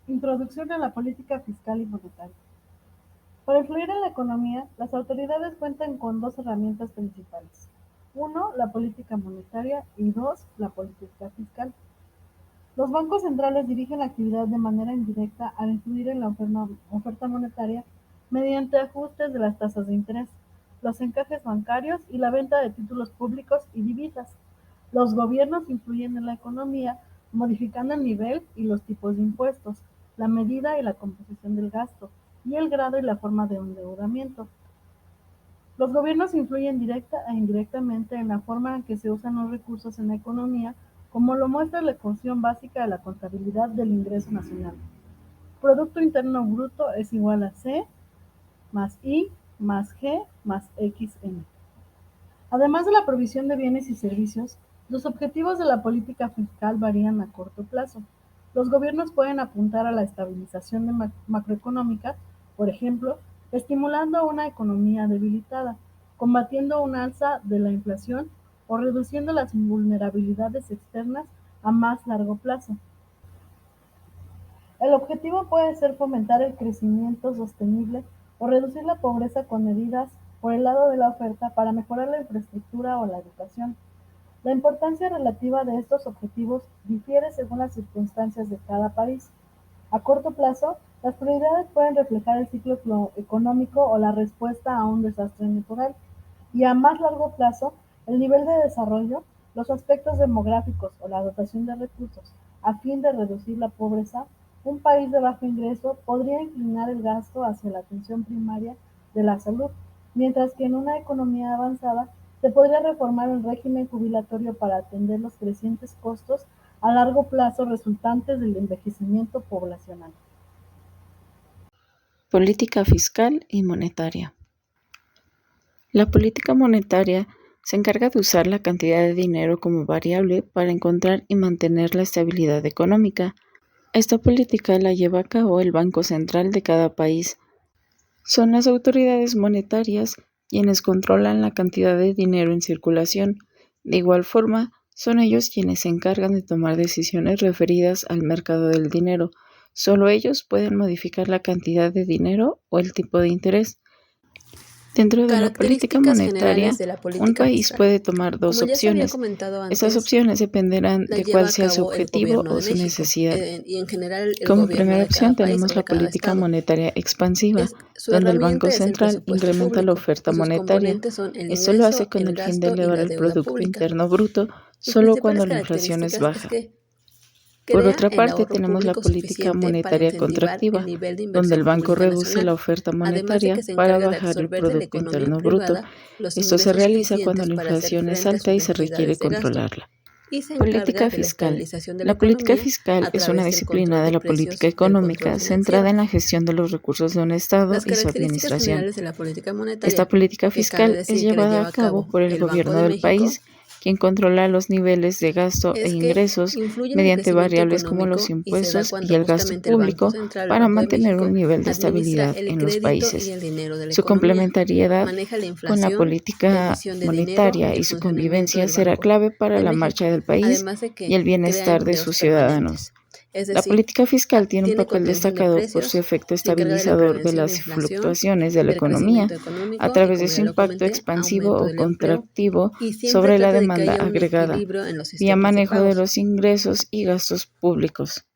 Introducción a la política fiscal y monetaria. Para influir en la economía, las autoridades cuentan con dos herramientas principales. Uno, la política monetaria y dos, la política fiscal. Los bancos centrales dirigen la actividad de manera indirecta al influir en la oferta monetaria mediante ajustes de las tasas de interés, los encajes bancarios y la venta de títulos públicos y divisas. Los gobiernos influyen en la economía modificando el nivel y los tipos de impuestos, la medida y la composición del gasto, y el grado y la forma de endeudamiento. Los gobiernos influyen directa e indirectamente en la forma en que se usan los recursos en la economía, como lo muestra la ecuación básica de la contabilidad del ingreso nacional. Producto Interno Bruto es igual a C más I más G más XN. Además de la provisión de bienes y servicios, los objetivos de la política fiscal varían a corto plazo. Los gobiernos pueden apuntar a la estabilización macroeconómica, por ejemplo, estimulando una economía debilitada, combatiendo un alza de la inflación o reduciendo las vulnerabilidades externas a más largo plazo. El objetivo puede ser fomentar el crecimiento sostenible o reducir la pobreza con medidas por el lado de la oferta para mejorar la infraestructura o la educación. La importancia relativa de estos objetivos difiere según las circunstancias de cada país. A corto plazo, las prioridades pueden reflejar el ciclo económico o la respuesta a un desastre natural, y a más largo plazo, el nivel de desarrollo, los aspectos demográficos o la dotación de recursos. A fin de reducir la pobreza, un país de bajo ingreso podría inclinar el gasto hacia la atención primaria de la salud, mientras que en una economía avanzada se podría reformar el régimen jubilatorio para atender los crecientes costos a largo plazo resultantes del envejecimiento poblacional. Política fiscal y monetaria. La política monetaria se encarga de usar la cantidad de dinero como variable para encontrar y mantener la estabilidad económica. Esta política la lleva a cabo el Banco Central de cada país. Son las autoridades monetarias quienes controlan la cantidad de dinero en circulación. De igual forma, son ellos quienes se encargan de tomar decisiones referidas al mercado del dinero. Solo ellos pueden modificar la cantidad de dinero o el tipo de interés. Dentro de la política Características generales monetaria, de la un política país fiscal. puede tomar dos Como ya se había opciones. comentado Esas antes, opciones dependerán la de lleva cuál a sea su cabo el objetivo gobierno o de su México necesidad. y en general el Como gobierno primera de cada opción país tenemos o de la cada política estado. monetaria expansiva, Su donde el Banco herramienta es el Central presupuesto incrementa la público oferta y sus monetaria. componentes son el Esto lo hace ingreso, con el el fin de gasto y elevar la el deuda Producto pública. Interno Bruto Sus solo cuando principales la inflación es características es baja. que Por crea otra el parte, ahorro tenemos la público política suficiente para monetaria incentivar el contractiva, nivel de donde el inversión banco pública reduce la nacional, oferta además de monetaria que se para encarga de bajar el absorber de la Producto economía Interno Bruto. privada los Esto se ingresos realiza cuando suficientes la para hacer inflación es frente a alta sus y se requiere necesidades de gasto, controlarla. y se encarga Política de la fiscal. estabilización de la La política economía fiscal a es una través del disciplina control de de la política precios y el control económica centrada financiero. en la gestión de los recursos de un Estado Las y su características administración. generales de la política Esta monetaria, política que cabe fiscal es decir que la llevada a lleva a cabo cabo por el el Banco gobierno de del México, país, quien controla los niveles de gasto e es que ingresos influye en el mediante crecimiento variables como los económico y se da impuestos y cuando el gasto justamente el Banco público Central, el para Banco de mantener un México, nivel de administra estabilidad el en los crédito y países. el dinero de la Su economía, complementariedad maneja la con la inflación, la política emisión de dinero y monetaria y el su funcionamiento convivencia del será Banco clave para de la marcha México, del país además de y el que crea bienestar de sus empleos permanentes. ciudadanos. Es La decir, política fiscal tiene un tiene papel contención de destacado por su precios, efecto se encarga de la estabilizador de prevención de las inflación, fluctuaciones de la del economía crecimiento a económico y, través de como su ya lo impacto comenté, expansivo aumento o del empleo, contractivo y siempre sobre la trata de que demanda haya un agregada, equilibrio en los vía sistemas de manejo de pagos. los ingresos y gastos públicos.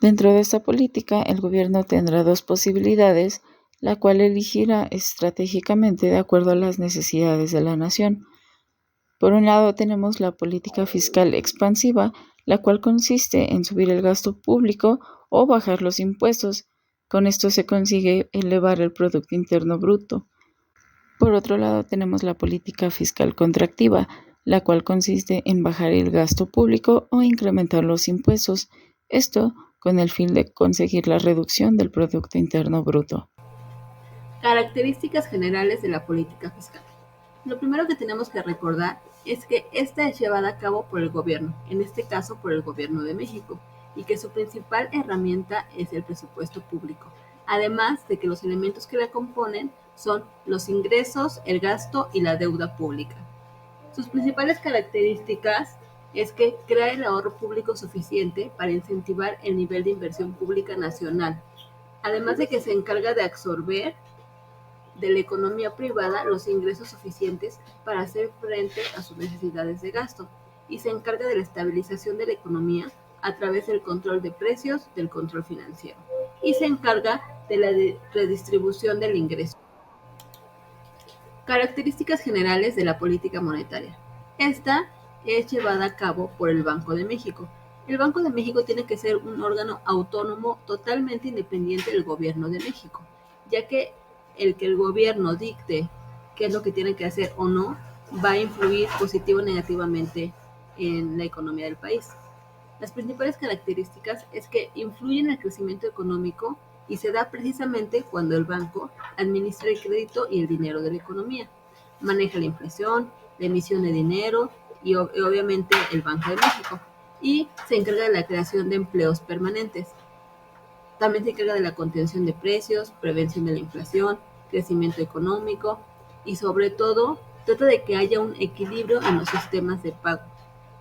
Dentro de esta política, el gobierno tendrá dos posibilidades, la cual elegirá estratégicamente de acuerdo a las necesidades de la nación. Por un lado tenemos la política fiscal expansiva, la cual consiste en subir el gasto público o bajar los impuestos. Con esto se consigue elevar el Producto Interno Bruto. Por otro lado tenemos la política fiscal contractiva, la cual consiste en bajar el gasto público o incrementar los impuestos. Esto con el fin de conseguir la reducción del Producto Interno Bruto. Características generales de la política fiscal. Lo primero que tenemos que recordar es que esta es llevada a cabo por el gobierno, en este caso por el gobierno de México, y que su principal herramienta es el presupuesto público, además de que los elementos que la componen son los ingresos, el gasto y la deuda pública. Sus principales características es que crea el ahorro público suficiente para incentivar el nivel de inversión pública nacional, además de que se encarga de absorber de la economía privada los ingresos suficientes para hacer frente a sus necesidades de gasto y se encarga de la estabilización de la economía a través del control de precios, del control financiero y se encarga de la redistribución del ingreso. Características generales de la política monetaria. Esta es llevada a cabo por el Banco de México. El Banco de México tiene que ser un órgano autónomo totalmente independiente del Gobierno de México, ya que el gobierno dicte qué es lo que tiene que hacer o no va a influir positivo o negativamente en la economía del país. Las principales características es que influye en el crecimiento económico y se da precisamente cuando el banco administra el crédito y el dinero de la economía, maneja la inflación, la emisión de dinero y obviamente el Banco de México y se encarga de la creación de empleos permanentes. También se encarga de la contención de precios, prevención de la inflación, crecimiento económico y sobre todo trata de que haya un equilibrio en los sistemas de pago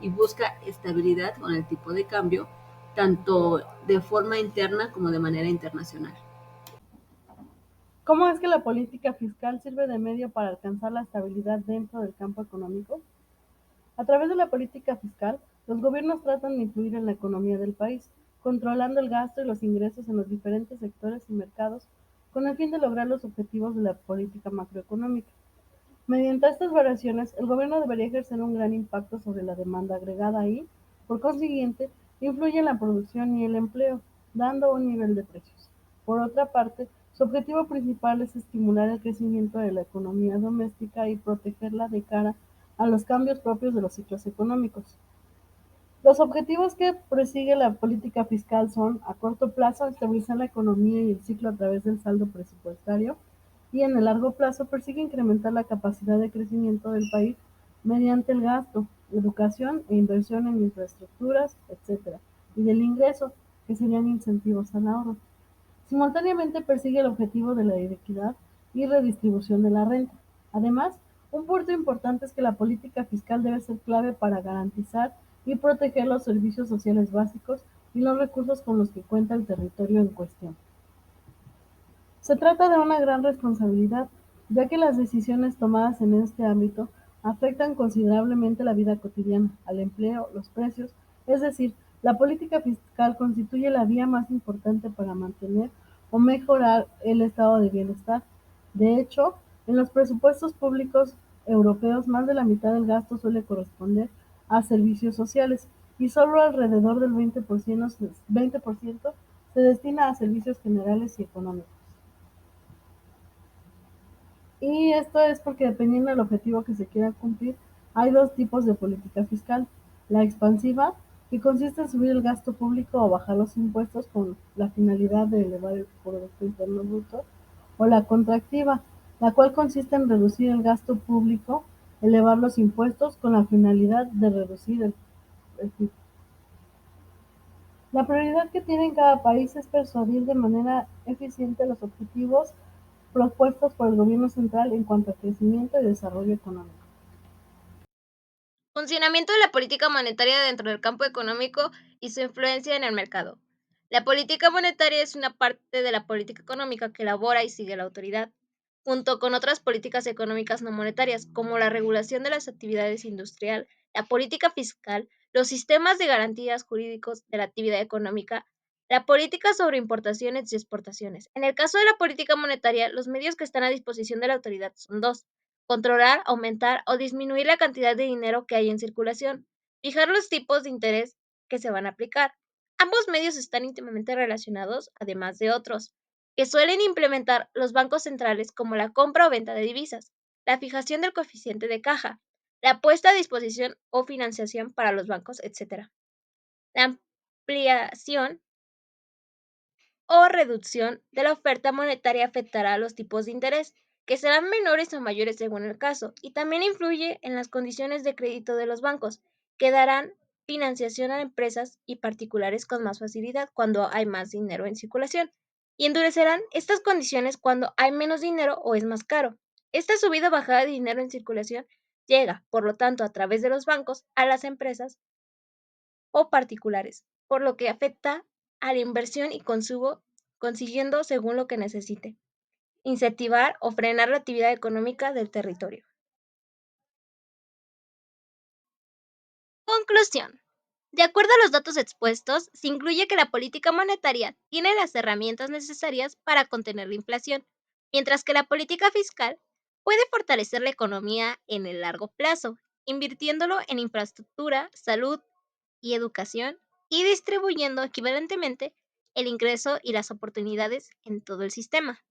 y busca estabilidad con el tipo de cambio, tanto de forma interna como de manera internacional. ¿Cómo es que la política fiscal sirve de medio para alcanzar la estabilidad dentro del campo económico? A través de la política fiscal, los gobiernos tratan de influir en la economía del país, controlando el gasto y los ingresos en los diferentes sectores y mercados con el fin de lograr los objetivos de la política macroeconómica. Mediante estas variaciones, el gobierno debería ejercer un gran impacto sobre la demanda agregada y, por consiguiente, influye en la producción y el empleo, dando un nivel de precios. Por otra parte, su objetivo principal es estimular el crecimiento de la economía doméstica y protegerla de cara a los cambios propios de los ciclos económicos. Los objetivos que persigue la política fiscal son, a corto plazo, estabilizar la economía y el ciclo a través del saldo presupuestario, y en el largo plazo persigue incrementar la capacidad de crecimiento del país mediante el gasto, educación e inversión en infraestructuras, etc., y del ingreso, que serían incentivos al ahorro. Simultáneamente persigue el objetivo de la equidad y redistribución de la renta. Además, un punto importante es que la política fiscal debe ser clave para garantizar y proteger los servicios sociales básicos y los recursos con los que cuenta el territorio en cuestión. Se trata de una gran responsabilidad, ya que las decisiones tomadas en este ámbito afectan considerablemente la vida cotidiana, al empleo, los precios, es decir, la política fiscal constituye la vía más importante para mantener o mejorar el estado de bienestar. De hecho, en los presupuestos públicos europeos, más de la mitad del gasto suele corresponder a servicios sociales y solo alrededor del 20% se destina a servicios generales y económicos. Y esto es porque dependiendo del objetivo que se quiera cumplir, hay dos tipos de política fiscal. La expansiva, que consiste en subir el gasto público o bajar los impuestos con la finalidad de elevar el Producto Interno Bruto, o la contractiva, la cual consiste en reducir el gasto público, elevar los impuestos con la finalidad de reducir el PIB. La prioridad que tiene cada país es persuadir de manera eficiente los objetivos propuestos por el gobierno central en cuanto a crecimiento y desarrollo económico. Funcionamiento de la política monetaria dentro del campo económico y su influencia en el mercado. La política monetaria es una parte de la política económica que elabora y sigue la autoridad, junto con otras políticas económicas no monetarias, como la regulación de las actividades industrial, la política fiscal, los sistemas de garantías jurídicos de la actividad económica, la política sobre importaciones y exportaciones. En el caso de la política monetaria, los medios que están a disposición de la autoridad son dos: controlar, aumentar o disminuir la cantidad de dinero que hay en circulación, fijar los tipos de interés que se van a aplicar. Ambos medios están íntimamente relacionados, además de otros, que suelen implementar los bancos centrales, como la compra o venta de divisas, la fijación del coeficiente de caja, la puesta a disposición o financiación para los bancos, etc. La ampliación o reducción de la oferta monetaria afectará a los tipos de interés, que serán menores o mayores según el caso, y también influye en las condiciones de crédito de los bancos, que darán financiación a empresas y particulares con más facilidad cuando hay más dinero en circulación, y endurecerán estas condiciones cuando hay menos dinero o es más caro. Esta subida o bajada de dinero en circulación llega, por lo tanto, a través de los bancos a las empresas o particulares, por lo que afecta a la inversión y consumo, consiguiendo según lo que necesite, incentivar o frenar la actividad económica del territorio. Conclusión. De acuerdo a los datos expuestos, se incluye que la política monetaria tiene las herramientas necesarias para contener la inflación, mientras que la política fiscal puede fortalecer la economía en el largo plazo, invirtiéndolo en infraestructura, salud y educación y distribuyendo equivalentemente el ingreso y las oportunidades en todo el sistema.